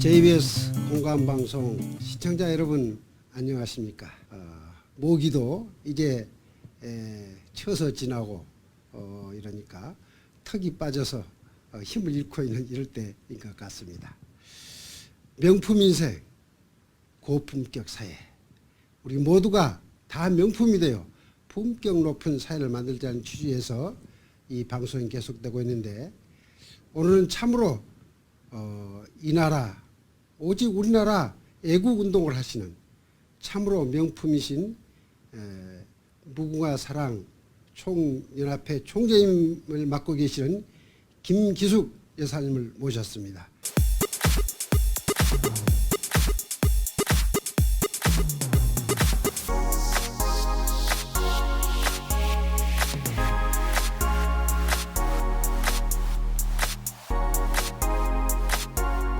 JBS 공감방송 시청자 여러분 안녕하십니까. 모기도 이제 쳐서 지나고 이러니까 턱이 빠져서 힘을 잃고 있는 이럴 때인 것 같습니다. 명품 인생, 고품격 사회, 우리 모두가 다 명품이 되어 품격 높은 사회를 만들자는 취지에서 이 방송이 계속되고 있는데, 오늘은 참으로 이 나라, 오직 우리나라 애국운동을 하시는 참으로 명품이신 무궁화 사랑 총연합회 총재님을 맡고 계시는 김기숙 여사님을 모셨습니다.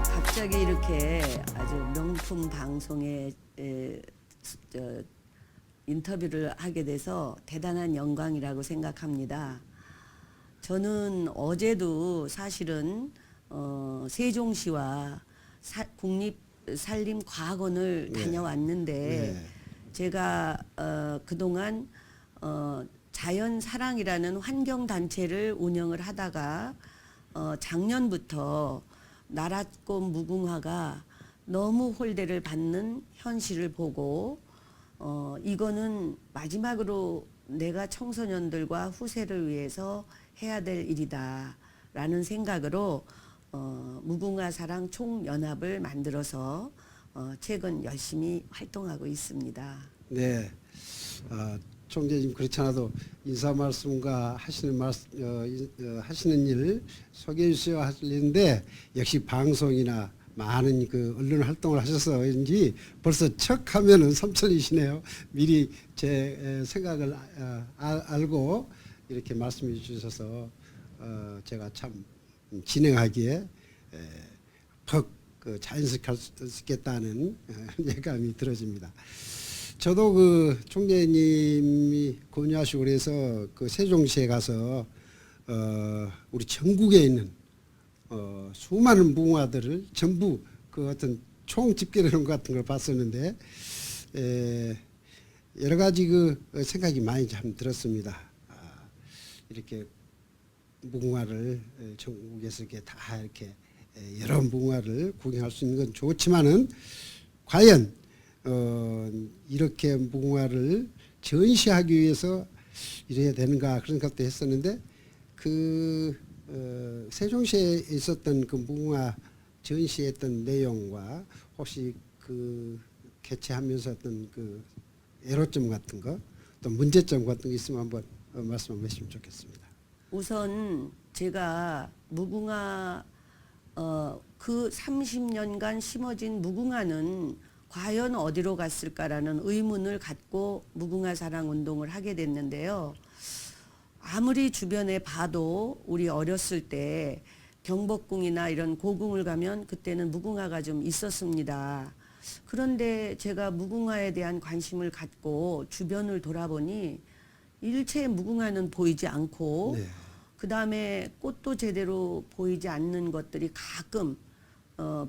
갑자기 이렇게 아주 명품 방송에 인터뷰를 하게 돼서 대단한 영광이라고 생각합니다. 저는 어제도 사실은 세종시와 국립산림과학원을 다녀왔는데, 네. 제가 그동안 자연사랑이라는 환경단체를 운영을 하다가 작년부터 나랏꽃 무궁화가 너무 홀대를 받는 현실을 보고 이거는 마지막으로 내가 청소년들과 후세를 위해서 해야 될 일이다 라는 생각으로 무궁화 사랑 총연합을 만들어서 최근 열심히 활동하고 있습니다. 네, 총재님 그렇지 않아도 인사 말씀과 하시는 일 소개해 주셔야 하는데, 역시 방송이나 많은 그 언론 활동을 하셔서인지 벌써 척 하면은 삼천이시네요. 미리 제 생각을 알고 이렇게 말씀해 주셔서 제가 참 진행하기에 퍽 자연스럽게 할 수 있겠다는 예감이 들어집니다. 저도 그 총재님이 권유하시고 그래서 그 세종시에 가서 우리 전국에 있는 수많은 무궁화들을 전부 그 어떤 총 집계되는 것 같은 걸 봤었는데, 여러 가지 그 생각이 많이 참 들었습니다. 이렇게 무궁화를 전국에서 이렇게 다 이렇게 여러 무궁화를 구경할 수 있는 건 좋지만은, 과연 이렇게 무궁화를 전시하기 위해서 이래야 되는가 그런 생각도 했었는데, 세종시에 있었던 그 무궁화 전시했던 내용과 혹시 그 개최하면서 어떤 그 애로점 같은 거, 또 문제점 같은 거 있으면 한번 말씀 한번 해주시면 좋겠습니다. 우선 제가 무궁화 그 30년간 심어진 무궁화는 과연 어디로 갔을까라는 의문을 갖고 무궁화 사랑 운동을 하게 됐는데요. 아무리 주변에 봐도 우리 어렸을 때 경복궁이나 이런 고궁을 가면 그때는 무궁화가 좀 있었습니다. 그런데 제가 무궁화에 대한 관심을 갖고 주변을 돌아보니 일체 무궁화는 보이지 않고, 네. 그 다음에 꽃도 제대로 보이지 않는 것들이 가끔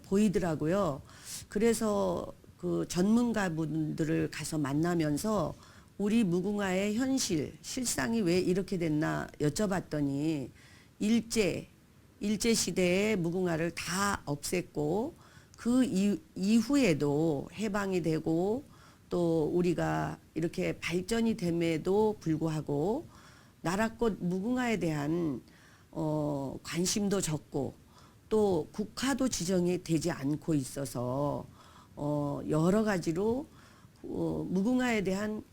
보이더라고요. 그래서 그 전문가분들을 가서 만나면서 우리 무궁화의 실상이 왜 이렇게 됐나 여쭤봤더니, 일제 시대에 무궁화를 다 없앴고 그 이후에도 해방이 되고 또 우리가 이렇게 발전이 됨에도 불구하고 나랏꽃 무궁화에 대한 관심도 적고 또 국화도 지정이 되지 않고 있어서 여러 가지로 무궁화에 대한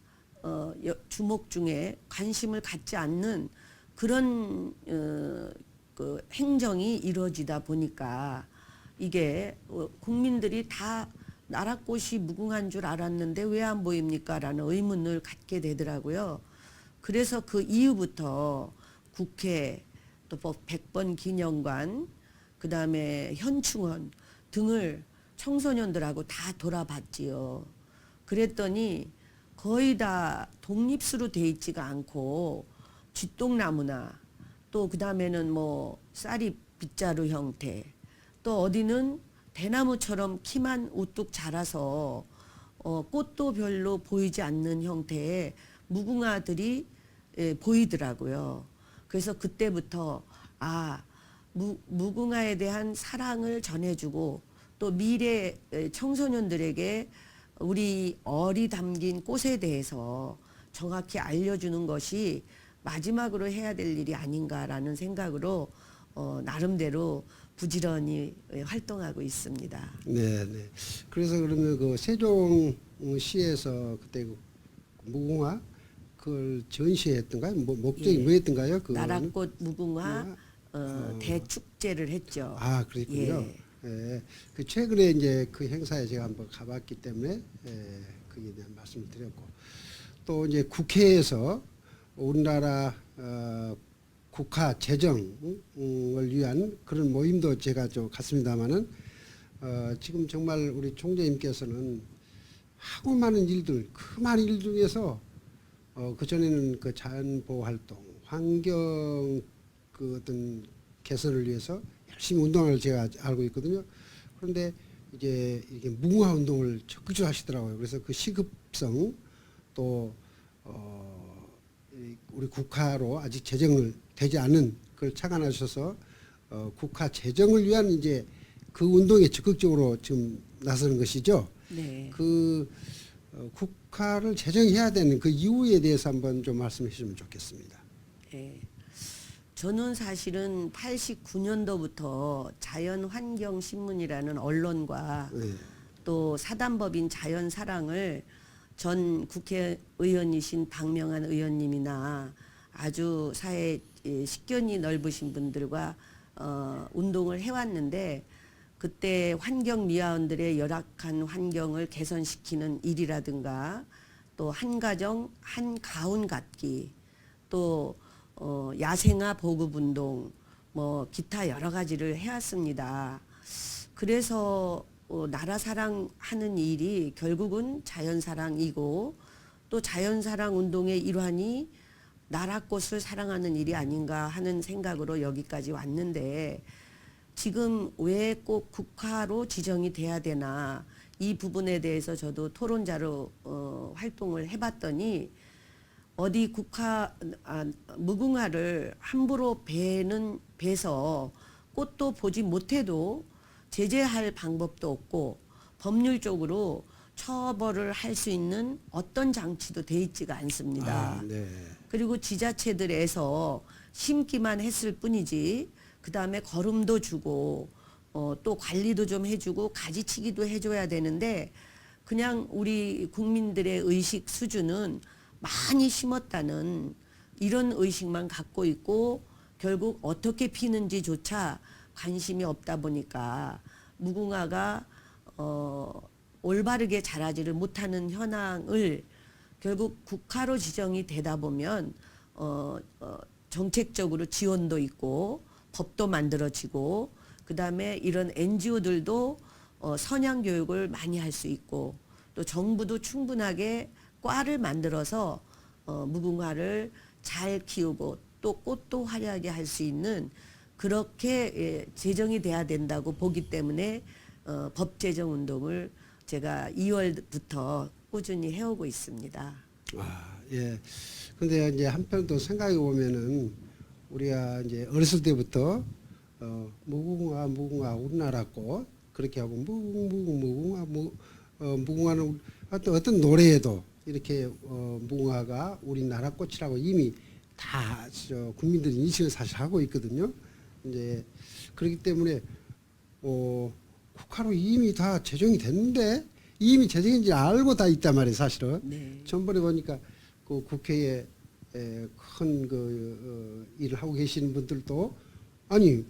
주목 중에 관심을 갖지 않는 그런 그 행정이 이루어지다 보니까 이게 국민들이 다 나랏꽃이 무궁화인 줄 알았는데 왜 안 보입니까? 라는 의문을 갖게 되더라고요. 그래서 그 이후부터 국회, 또 100번 기념관, 그 다음에 현충원 등을 청소년들하고 다 돌아봤지요. 그랬더니 거의 다 독립수로 돼 있지가 않고 쥐똥나무나 또 그 다음에는 뭐 쌀이 빗자루 형태, 또 어디는 대나무처럼 키만 우뚝 자라서 꽃도 별로 보이지 않는 형태의 무궁화들이 보이더라고요. 그래서 그때부터 무궁화에 대한 사랑을 전해주고 또 미래 청소년들에게 우리 얼이 담긴 꽃에 대해서 정확히 알려주는 것이 마지막으로 해야 될 일이 아닌가라는 생각으로 나름대로 부지런히 활동하고 있습니다. 네, 네. 그래서 그러면 그 세종시에서 그때 그 무궁화 그걸 전시했던가요? 뭐 목적이 예. 뭐였던가요? 그 나라꽃 무궁화 대축제를 했죠. 그랬군요. 예. 예. 그 최근에 이제 그 행사에 제가 한번 가봤기 때문에 거기에 대한 말씀을 드렸고 또 이제 국회에서 우리나라 국가 재정을 위한 그런 모임도 제가 좀 갔습니다마는 지금 정말 우리 총재님께서는 하고 많은 일들 그 많은 일 중에서 그 전에는 그 자연 보호 활동, 환경 그 어떤 개선을 위해서 열심히 운동을 제가 알고 있거든요. 그런데 이제 이게 무궁화 운동을 적극적으로 하시더라고요. 그래서 그 시급성 또 우리 국가로 아직 제정을 되지 않은 그걸 착안하셔서 국가 제정을 위한 이제 그 운동에 적극적으로 지금 나서는 것이죠. 네. 그 국가를 제정해야 되는 그 이유에 대해서 한번 좀 말씀해 주시면 좋겠습니다. 예. 저는 사실은 89년도부터 자연환경신문이라는 언론과 네. 또 사단법인 자연사랑을 전 국회의원이신 박명한 의원님이나 아주 사회 식견이 넓으신 분들과 운동을 해왔는데 그때 환경미화원들의 열악한 환경을 개선시키는 일이라든가 또 한가정 한가운 갖기 또 야생화 보급운동 뭐 기타 여러 가지를 해왔습니다. 그래서 나라 사랑하는 일이 결국은 자연사랑이고 또 자연사랑 운동의 일환이 나라꽃을 사랑하는 일이 아닌가 하는 생각으로 여기까지 왔는데 지금 왜 꼭 국화로 지정이 돼야 되나 이 부분에 대해서 저도 토론자로 활동을 해봤더니 어디 무궁화를 함부로 베서 꽃도 보지 못해도 제재할 방법도 없고 법률적으로 처벌을 할 수 있는 어떤 장치도 돼 있지가 않습니다. 네. 그리고 지자체들에서 심기만 했을 뿐이지 그 다음에 거름도 주고 또 관리도 좀 해주고 가지치기도 해줘야 되는데 그냥 우리 국민들의 의식 수준은 많이 심었다는 이런 의식만 갖고 있고 결국 어떻게 피는지조차 관심이 없다 보니까 무궁화가 올바르게 자라지를 못하는 현황을 결국 국화로 지정이 되다 보면 정책적으로 지원도 있고 법도 만들어지고 그다음에 이런 NGO들도 선양 교육을 많이 할 수 있고 또 정부도 충분하게 과를 만들어서 무궁화를 잘 키우고 또 꽃도 화려하게 할 수 있는 그렇게 제정이 돼야 된다고 보기 때문에 법 제정 운동을 제가 2월부터 꾸준히 해오고 있습니다. 예. 근데 이제 한편 또 생각해 보면은 우리가 이제 어렸을 때부터 무궁화 우리나라 꽃 그렇게 하고 무궁화는 어떤 노래에도 이렇게 무궁화가 우리나라 꽃이라고 이미 다 국민들이 인식을 사실 하고 있거든요. 이제 그렇기 때문에 국화로 이미 다 제정이 됐는데 이미 제정인지 알고 다 있단 말이에요, 사실은. 네. 전번에 보니까 그 국회에 큰 그 일을 하고 계시는 분들도 아니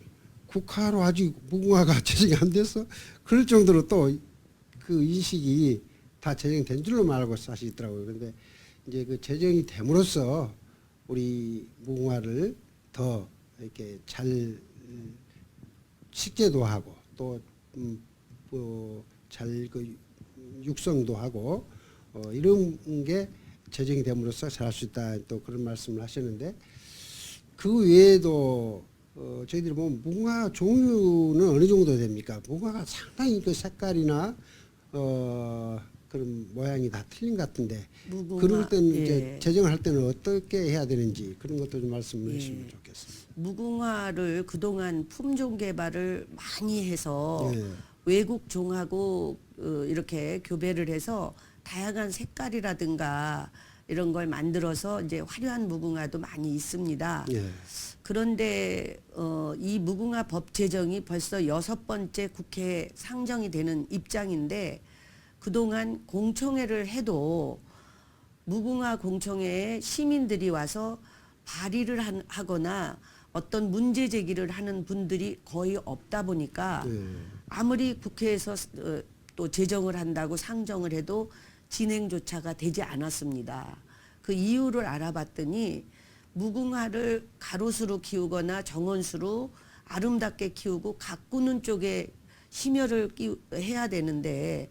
국화로 아직 무궁화가 제정이 안 됐어? 그럴 정도로 또 그 인식이 다 제정된 줄로 알고 사실 있더라고요. 그런데 이제 그 제정이 됨으로써 우리 무궁화를 더 이렇게 잘 식재도 하고 또 잘 그 육성도 하고 이런 게 제정이 됨으로써 잘할 수 있다 또 그런 말씀을 하셨는데 그 외에도 저희들이 보면 무궁화 종류는 어느 정도 됩니까? 무궁화가 상당히 그 색깔이나 그런 모양이 다 틀린 것 같은데 무궁화, 그럴 때는 예. 이제 재정을 할 때는 어떻게 해야 되는지 그런 것도 좀 말씀해 주시면 예. 좋겠습니다. 무궁화를 그동안 품종 개발을 많이 해서 예. 외국 종하고 이렇게 교배를 해서 다양한 색깔이라든가 이런 걸 만들어서 이제 화려한 무궁화도 많이 있습니다. 예. 그런데 이 무궁화 법 제정이 벌써 6번째 국회에 상정이 되는 입장인데 그동안 공청회를 해도 무궁화 공청회에 시민들이 와서 발의를 하거나 어떤 문제 제기를 하는 분들이 거의 없다 보니까 예. 아무리 국회에서 또 제정을 한다고 상정을 해도 진행조차가 되지 않았습니다. 그 이유를 알아봤더니 무궁화를 가로수로 키우거나 정원수로 아름답게 키우고 가꾸는 쪽에 심혈을 해야 되는데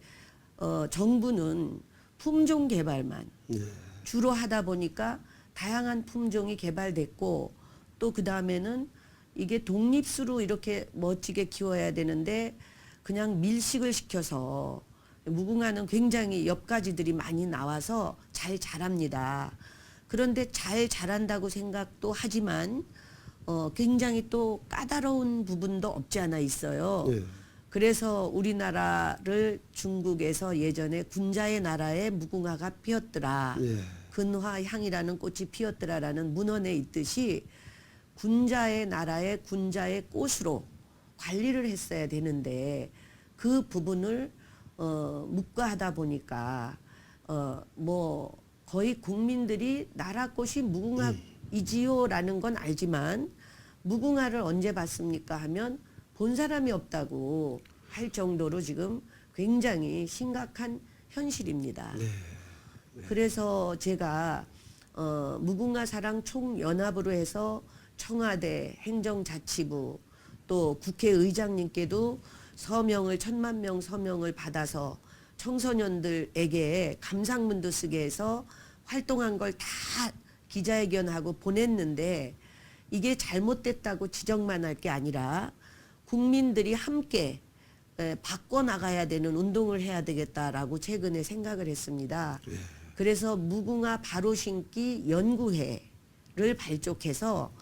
정부는 품종 개발만 예. 주로 하다 보니까 다양한 품종이 개발됐고 또 그 다음에는 이게 독립수로 이렇게 멋지게 키워야 되는데 그냥 밀식을 시켜서 무궁화는 굉장히 엽가지들이 많이 나와서 잘 자랍니다. 그런데 잘 자란다고 생각도 하지만 굉장히 또 까다로운 부분도 없지 않아 있어요. 예. 그래서 우리나라를 중국에서 예전에 군자의 나라에 무궁화가 피었더라. 예. 근화향이라는 꽃이 피었더라라는 문헌에 있듯이 군자의 나라에 군자의 꽃으로 관리를 했어야 되는데 그 부분을 묵과하다 보니까 뭐 거의 국민들이 나라 꽃이 무궁화이지요라는 건 알지만 무궁화를 언제 봤습니까 하면 본 사람이 없다고 할 정도로 지금 굉장히 심각한 현실입니다. 네. 그래서 제가 무궁화 사랑 총연합으로 해서 청와대 행정자치부 또 국회의장님께도 서명을 10,000명 서명을 받아서 청소년들에게 감상문도 쓰게 해서 활동한 걸 다 기자회견하고 보냈는데 이게 잘못됐다고 지적만 할 게 아니라 국민들이 함께 바꿔나가야 되는 운동을 해야 되겠다라고 최근에 생각을 했습니다. 예. 그래서 무궁화 바로 심기 연구회를 발족해서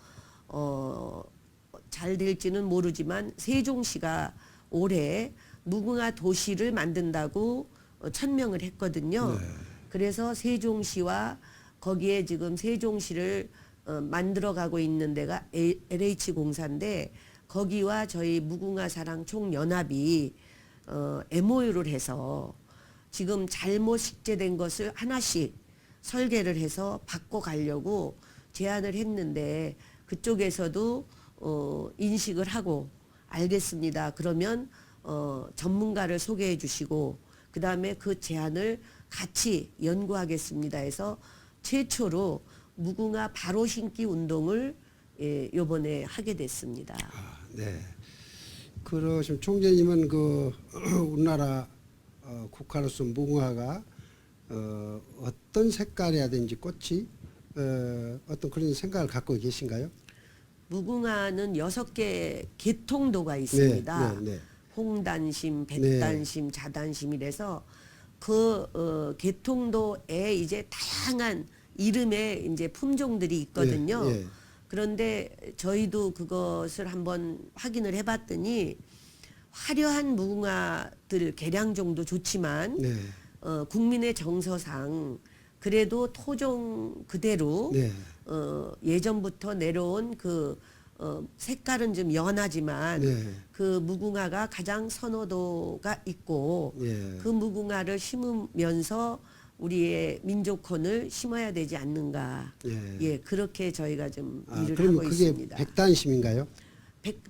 잘 될지는 모르지만 세종시가 올해 무궁화 도시를 만든다고 천명을 했거든요. 네. 그래서 세종시와 거기에 지금 세종시를 만들어가고 있는 데가 LH공사인데 거기와 저희 무궁화 사랑 총연합이 MOU를 해서 지금 잘못 식재된 것을 하나씩 설계를 해서 바꿔가려고 제안을 했는데 그쪽에서도 인식을 하고 알겠습니다. 그러면 전문가를 소개해 주시고 그 다음에 그 제안을 같이 연구하겠습니다 해서 최초로 무궁화 바로 심기 운동을 요번에 하게 됐습니다. 아, 네. 그러시면 총재님은 그 우리나라 국화로서 무궁화가 어떤 색깔이라든지 꽃이 어떤 그런 생각을 갖고 계신가요? 무궁화는 6개 계통도가 있습니다. 네, 네, 네. 홍단심, 백단심, 자단심이라서 그 계통도에 이제 다양한 이름의 이제 품종들이 있거든요. 예, 예. 그런데 저희도 그것을 한번 확인을 해봤더니 화려한 무궁화들 개량종도 좋지만 네. 국민의 정서상 그래도 토종 그대로 네. 예전부터 내려온 그 색깔은 좀 연하지만 네. 그 무궁화가 가장 선호도가 있고 예. 그 무궁화를 심으면서 우리의 민족혼을 심어야 되지 않는가. 예. 예, 그렇게 저희가 좀 아, 일을 그러면 하고 그게 있습니다. 백단심인가요?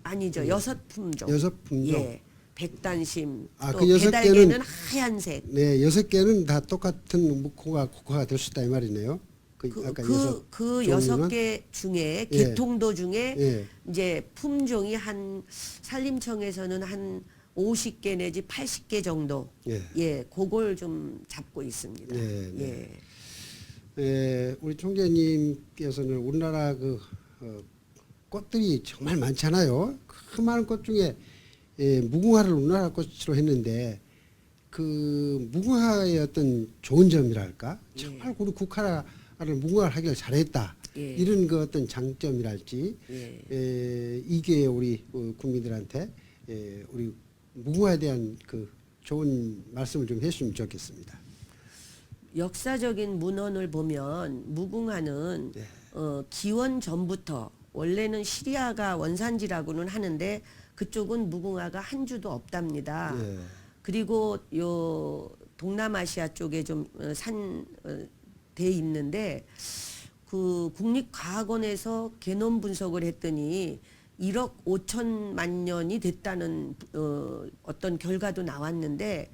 아니죠. 6품종. 6품종. 예. 백단심. 아, 또 그 6개는 배달개는 하얀색. 네, 6개는 다 똑같은 국화가 될 수 있다 이 말이네요. 아까 그 종류는? 6개 중에 예. 계통도 중에 예. 이제 품종이 한 산림청에서는 한 50개 내지 80개 정도. 예. 예, 그걸 좀 잡고 있습니다. 네, 네. 예. 우리 총재님께서는 우리나라 그 꽃들이 정말 많잖아요. 그 많은 꽃 중에 무궁화를 우리나라 꽃으로 했는데 그 무궁화의 어떤 좋은 점이랄까 정말 우리 국화를 무궁화를 하기를 잘했다. 예. 이런 그 어떤 장점이랄지 이게 우리 국민들한테 우리 무궁화에 대한 그 좋은 말씀을 좀 해주시면 좋겠습니다. 역사적인 문헌을 보면 무궁화는 네. 기원 전부터 원래는 시리아가 원산지라고는 하는데 그쪽은 무궁화가 한 주도 없답니다. 예. 그리고 요 동남아시아 쪽에 좀 돼 있는데 그 국립과학원에서 게놈 분석을 했더니 1억 5천만 년이 됐다는 어떤 결과도 나왔는데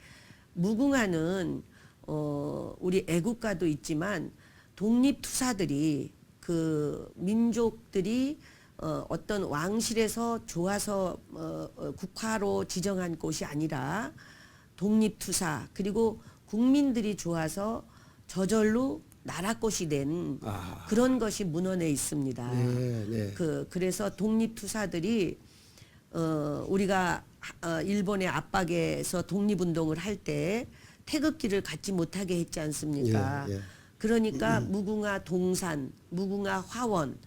무궁화는 우리 애국가도 있지만 독립투사들이 그 민족들이 어떤 왕실에서 좋아서 국화로 지정한 곳이 아니라 독립투사 그리고 국민들이 좋아서 저절로 나라꽃이 된 그런 것이 문헌에 있습니다. 네, 네. 그래서 독립투사들이 우리가 일본의 압박에서 독립운동을 할 때 태극기를 갖지 못하게 했지 않습니까? 예, 예. 그러니까 무궁화 동산, 무궁화 화원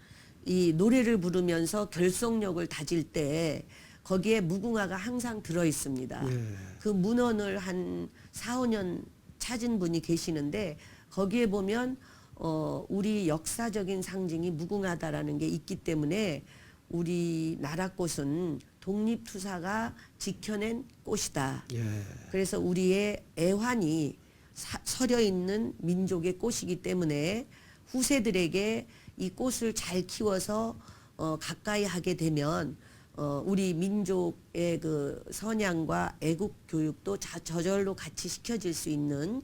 이 노래를 부르면서 결속력을 다질 때 거기에 무궁화가 항상 들어 있습니다. 예. 그 문헌을 한 4, 5년 찾은 분이 계시는데 거기에 보면 우리 역사적인 상징이 무궁화다라는 게 있기 때문에 우리 나라 꽃은 독립투사가 지켜낸 꽃이다. 예. 그래서 우리의 애환이 서려 있는 민족의 꽃이기 때문에 후세들에게 이 꽃을 잘 키워서 가까이 하게 되면 우리 민족의 그 선양과 애국 교육도 저절로 같이 시켜질 수 있는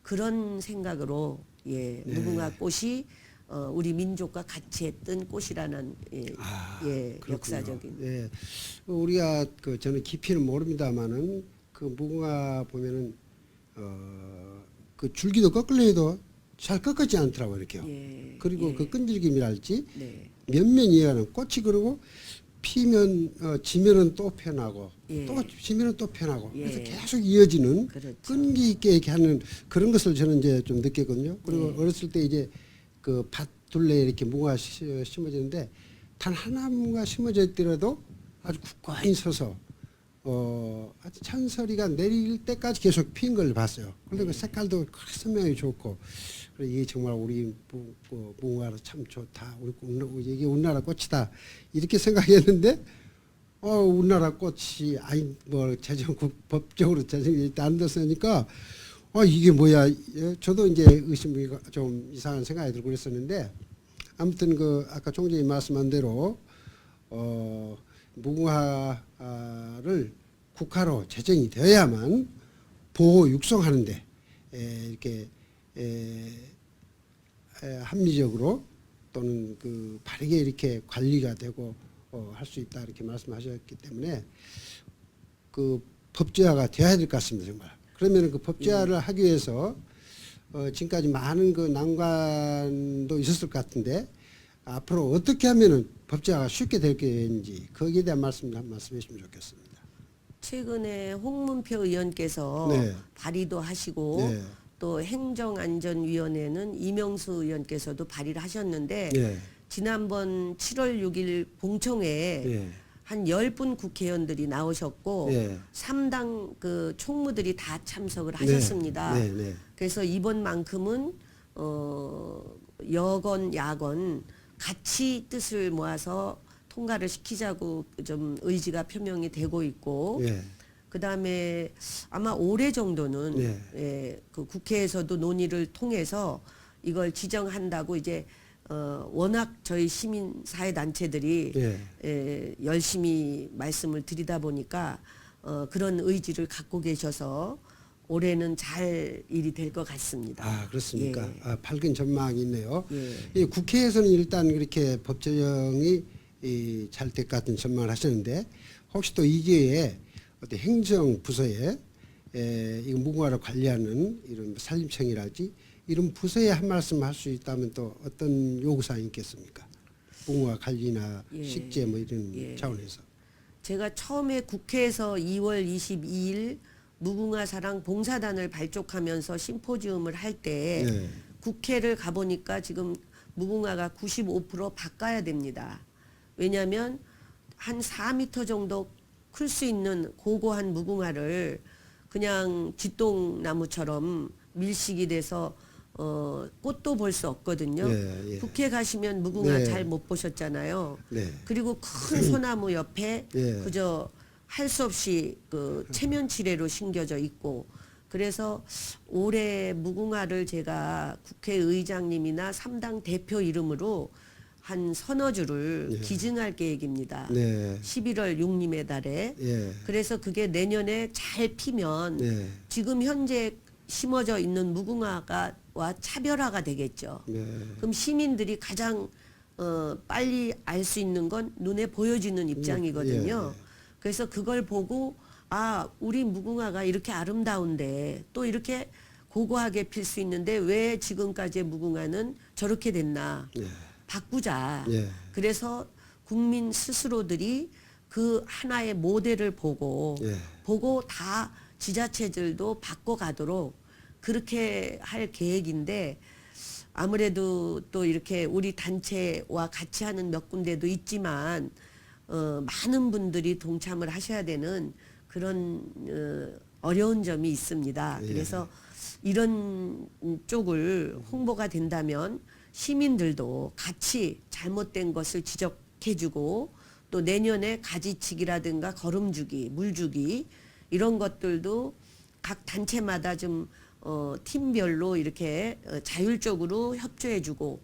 그런 생각으로 무궁화 꽃이 우리 민족과 같이 했던 꽃이라는 그렇군요. 역사적인. 예. 우리가 저는 깊이는 모릅니다만은 그 무궁화 보면은 그 줄기도 꺾으려 해도 잘 꺾이지 않더라고요, 이렇게요. 예, 그리고 예. 그 끈질김이랄지 네. 면면이하는 꽃이 그러고 피면 지면은 또 편하고 예. 또 지면은 또 편하고 그래서 예. 계속 이어지는 그렇죠. 끈기 있게 이렇게 하는 그런 것을 저는 이제 좀 느꼈거든요. 그리고 예. 어렸을 때 이제 그 밭 둘레에 이렇게 무가 심어지는데 단 하나무가 심어져 있더라도 아주 굳건히 서서 아주 찬소리가 내릴 때까지 계속 핀 걸 봤어요. 그런데 그 색깔도 선명히 좋고 그래 이게 정말 우리 무궁화로 참 좋다. 이게 우리나라 꽃이다. 이렇게 생각했는데 우리나라 꽃이 아니 뭐 법적으로 제정이 안 됐으니까 이게 뭐야? 저도 이제 의심이 좀 이상한 생각이 들고 그랬었는데 아무튼 그 아까 총재님 말씀한 대로 무궁화를 국화로 제정이 되어야만 보호 육성하는데 이렇게 합리적으로 또는 그 바르게 이렇게 관리가 되고 할 수 있다 이렇게 말씀하셨기 때문에 그 법제화가 되어야 될 것 같습니다 정말. 그러면 그 법제화를 하기 위해서 지금까지 많은 그 난관도 있었을 것 같은데 앞으로 어떻게 하면은 법제화가 쉽게 될 게인지 거기에 대한 말씀 한 말씀해 주시면 좋겠습니다. 최근에 홍문표 의원께서 네. 발의도 하시고 네. 또 행정안전위원회는 이명수 의원께서도 발의를 하셨는데 네. 지난번 7월 6일 공청회에 네. 한 10분 국회의원들이 나오셨고 네. 3당 그 총무들이 다 참석을 하셨습니다. 네. 네. 그래서 이번만큼은 여건 야건 같이 뜻을 모아서 통과를 시키자고 좀 의지가 표명이 되고 있고 네. 그다음에 아마 올해 정도는 네. 그 국회에서도 논의를 통해서 이걸 지정한다고 이제 워낙 저희 시민사회 단체들이 네. 열심히 말씀을 드리다 보니까 그런 의지를 갖고 계셔서 올해는 잘 일이 될 것 같습니다. 그렇습니까? 예. 밝은 전망이 있네요. 예. 이 국회에서는 일단 그렇게 법 제정이 잘 될 것 같은 전망을 하셨는데 혹시 또 이 기회에 어떤 행정부서에 이 무궁화를 관리하는 이런 산림청이랄지 이런 부서에 한 말씀 할 수 있다면 또 어떤 요구사항이 있겠습니까? 무궁화 관리나 예. 식재 뭐 이런 예. 차원에서. 제가 처음에 국회에서 2월 22일 무궁화 사랑 봉사단을 발족하면서 심포지움을 할 때 네. 국회를 가보니까 지금 무궁화가 95% 바꿔야 됩니다. 왜냐하면 한 4m 정도 클 수 있는 고고한 무궁화를 그냥 쥐똥나무처럼 밀식이 돼서 꽃도 볼 수 없거든요. 예, 예. 국회 가시면 무궁화 네. 잘 못 보셨잖아요. 네. 그리고 큰 소나무 옆에 예. 그저 할 수 없이 그 체면치레로 심겨져 있고, 그래서 올해 무궁화를 제가 국회의장님이나 3당 대표 이름으로 한 서너 주를 예. 기증할 계획입니다. 네. 11월 6님의 달에. 예. 그래서 그게 내년에 잘 피면 네. 지금 현재 심어져 있는 무궁화와 차별화가 되겠죠. 네. 그럼 시민들이 가장 빨리 알 수 있는 건 눈에 보여지는 입장이거든요. 예, 예. 그래서 그걸 보고 아, 우리 무궁화가 이렇게 아름다운데 또 이렇게 고고하게 필 수 있는데 왜 지금까지의 무궁화는 저렇게 됐나. 예. 바꾸자. 예. 그래서 국민 스스로들이 그 하나의 모델을 보고 예. 다 지자체들도 바꿔가도록 그렇게 할 계획인데, 아무래도 또 이렇게 우리 단체와 같이 하는 몇 군데도 있지만 많은 분들이 동참을 하셔야 되는 그런 어려운 점이 있습니다. 예. 그래서 이런 쪽을 홍보가 된다면 시민들도 같이 잘못된 것을 지적해주고, 또 내년에 가지치기라든가 거름주기, 물주기 이런 것들도 각 단체마다 좀 팀별로 이렇게 자율적으로 협조해주고,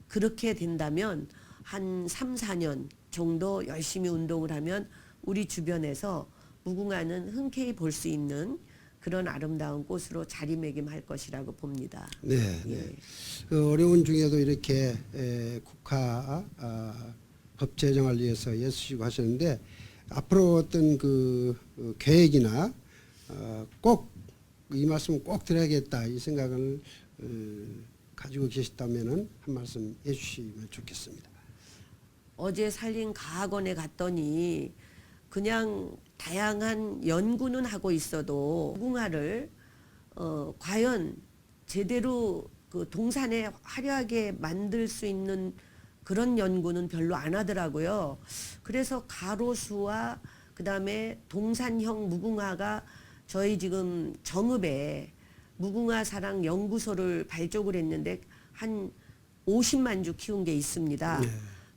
그렇게 된다면 한 3, 4년 정도 열심히 운동을 하면 우리 주변에서 무궁화는 흔쾌히 볼 수 있는 그런 아름다운 꽃으로 자리매김할 것이라고 봅니다. 네. 예. 네. 그 어려운 중에도 이렇게 국화 법 제정을 위해서 애쓰시고 하셨는데, 앞으로 어떤 그 계획이나 꼭 이 말씀 꼭 드려야겠다 이 생각을 가지고 계시다면은 한 말씀 해주시면 좋겠습니다. 어제 산림과학원에 갔더니 그냥 다양한 연구는 하고 있어도 무궁화를 과연 제대로 그 동산에 화려하게 만들 수 있는 그런 연구는 별로 안 하더라고요. 그래서 가로수와 그다음에 동산형 무궁화가 저희 지금 정읍에 무궁화 사랑 연구소를 발족을 했는데 한 50만 주 키운 게 있습니다. 네.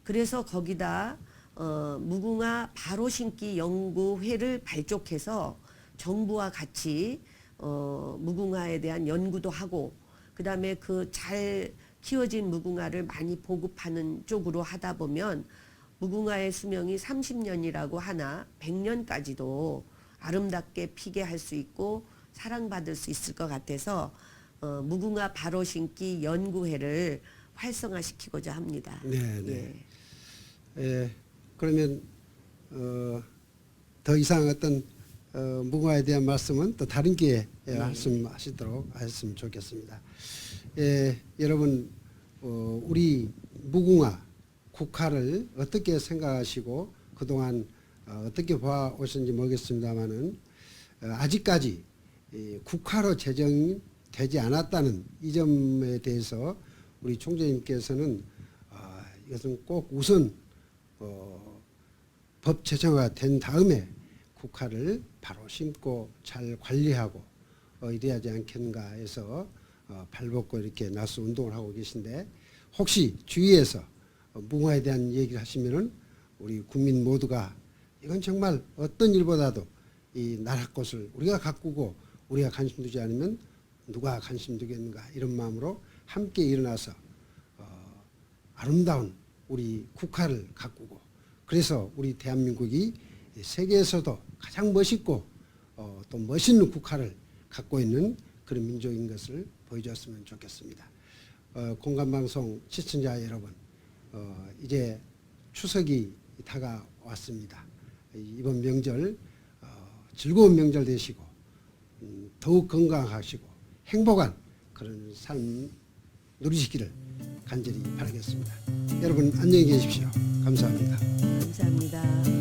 그래서 거기다 무궁화 바로 심기 연구회를 발족해서 정부와 같이 무궁화에 대한 연구도 하고, 그다음에 그 잘 키워진 무궁화를 많이 보급하는 쪽으로 하다 보면 무궁화의 수명이 30년이라고 하나 100년까지도 아름답게 피게 할 수 있고 사랑받을 수 있을 것 같아서 무궁화 바로 심기 연구회를 활성화시키고자 합니다. 네, 네. 예. 예, 그러면 더 이상 어떤 무궁화에 대한 말씀은 또 다른 기회에 말씀하시도록 하셨으면 좋겠습니다. 예, 여러분 우리 무궁화 국화를 어떻게 생각하시고 그동안 어떻게 봐오셨는지 모르겠습니다만은 아직까지 국화로 제정되지 않았다는 이 점에 대해서 우리 총재님께서는 이것은 꼭 우선 법 제정화 된 다음에 국화를 바로 심고 잘 관리하고 이래야지 않겠는가 해서 발벗고 이렇게 나서 운동을 하고 계신데, 혹시 주위에서 무궁화에 대한 얘기를 하시면은 우리 국민 모두가 이건 정말 어떤 일보다도 이 나라꽃을 우리가 가꾸고 우리가 관심 두지 않으면 누가 관심 두겠는가, 이런 마음으로 함께 일어나서 아름다운 우리 국화를 가꾸고, 그래서 우리 대한민국이 세계에서도 가장 멋있고 또 멋있는 국화를 갖고 있는 그런 민족인 것을 보여줬으면 좋겠습니다. 공감방송 시청자 여러분, 이제 추석이 다가왔습니다. 이번 명절 즐거운 명절 되시고 더욱 건강하시고 행복한 그런 삶 누리시기를 간절히 바라겠습니다. 여러분 안녕히 계십시오. 감사합니다. 감사합니다.